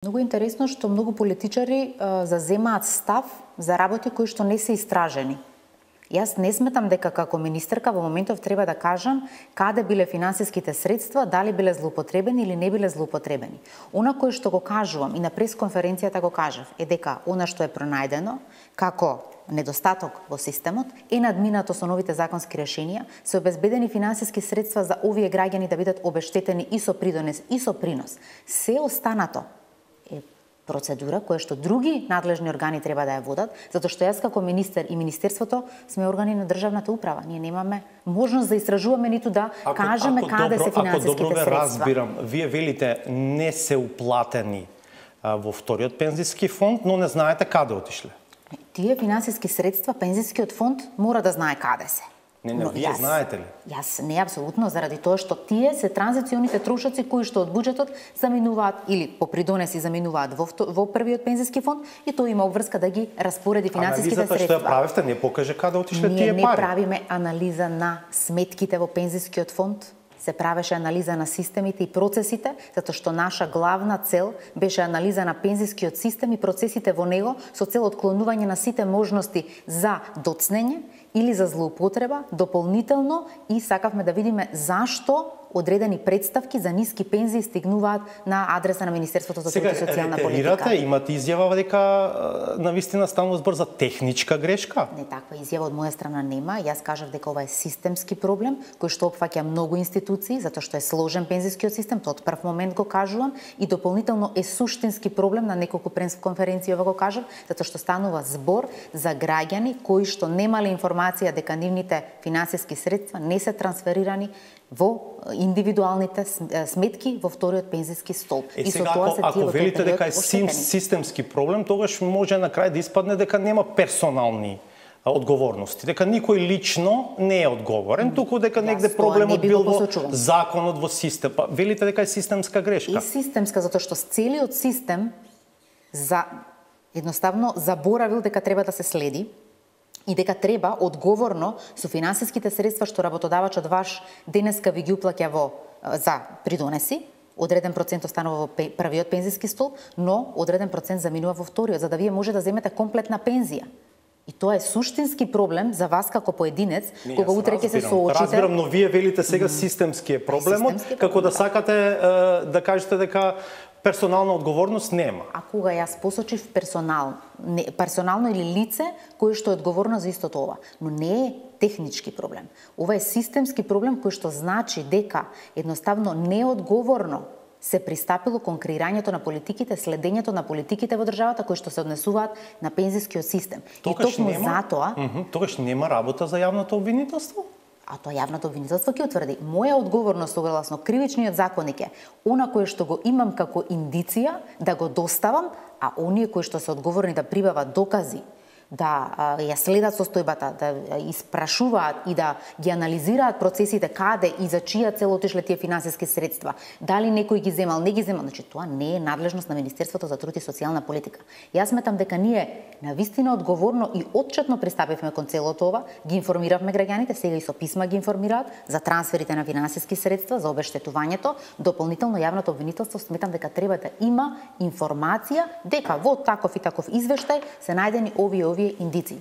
Многу интересно што многу политичари заземаат став за работи кои што не се истражени. Јас не сметам дека како министерка во моментов треба да кажам каде биле финансиските средства, дали биле злоупотребени или не биле злоупотребени. Она кое што го кажувам и на пресконференцијата го кажав е дека она што е пронајдено како недостаток во системот е надминато со новите законски решенија, се обезбедени финансиски средства за овие граѓани да бидат обештетени и со придонес и со принос. Се останато е процедура која што други надлежни органи треба да ја водат, затоа што јас како министер и министерството сме органи на државната управа. Ние немаме можност да истражуваме ниту да кажеме каде се финансиските средства. Ако добро разбирам, вие велите не се уплатени во вториот пензиски фонд, но не знаете каде отишле. Тие финансиски средства пензискиот фонд мора да знае каде се. Вие знаете ли? Јас не апсолутно, заради тоа што тие се транзиционите трошоци кои што од буџетот заминуваат или по придонеси заминуваат во првиот пензиски фонд и тоа има обврска да ги распореди финансиските средства. Анализата што ја правевте не покаже каде отишле тие пари. Ние не правиме анализа на сметките во пензискиот фонд. Се правеше анализа на системите и процесите, затоа што наша главна цел беше анализа на пензискиот систем и процесите во него со цел отклонување на сите можности за доцнење или за злоупотреба, дополнително и сакавме да видиме зашто одредени претставки за ниски пензии стигнуваат на адреса на Министерството за труд и социјална политика. Сега имате изјава дека навистина станува збор за техничка грешка? Не, таква изјава од моја страна нема. Јас кажав дека ова е системски проблем кој што опфаќа многу институции, затоа што е сложен пензискиот систем, тоа од прв момент го кажувам, и дополнително е суштински проблем, на неколку пресконференции ова го кажав, затоа што станува збор за граѓани кои што немале информација дека нивните финансиски средства не се трансферирани во индивидуалните сметки во вториот пензиски столб. И со тоа се ако велите дека е системски проблем, тогаш може на крај да испадне дека нема персонални одговорности, дека никој лично не е одговорен, туку дека негде проблемот бил во законот, во систем. Велите дека е системска грешка. И системска затоа што целиот систем едноставно заборавил дека треба да се следи и дека треба одговорно со финансиските средства што работодавачот ваш денеска ви ги уплаќа за придонеси, одреден процент останува во првиот пензиски столб, но одреден процент заминува во вториот, за да вие може да земете комплетна пензија. И тоа е суштински проблем за вас како поединец, кога утре ќе се соочите. Разбирам, но вие велите сега системски е проблемот, како да сакате да кажете дека персонална одговорност нема. А кога јас посочив персонално или лице кое што е одговорно за истото ова, но не е технички проблем. Ова е системски проблем кој што значи дека едноставно неодговорно се пристапило кон креирањето на политиките, следењето на политиките во државата кои што се однесуваат на пензискиот систем. И токму затоа тогаш нема работа за јавното обвинителство? А тоа јавното обвинителство ќе утврди. Моја одговорност согласно кривичниот законник е она кое што го имам како индиција да го доставам, а оние кои што се одговорни да прибават докази, да ја следат состојбата, да испрашуваат и да ги анализираат процесите каде и за чија цел отишле тие финансиски средства, дали некој ги земал, не ги земал, значи тоа не е надлежност на Министерството за труд и социјална политика. Јас сметам дека ние навистина одговорно и отчетно пристапивме кон целото ова, ги информиравме граѓаните, сега и со писма ги информираат за трансферите на финансиски средства, за обештетувањето, дополнително јавното обвинителство сметам дека треба да има информација дека во таков и таков извештај се најдени овие индици.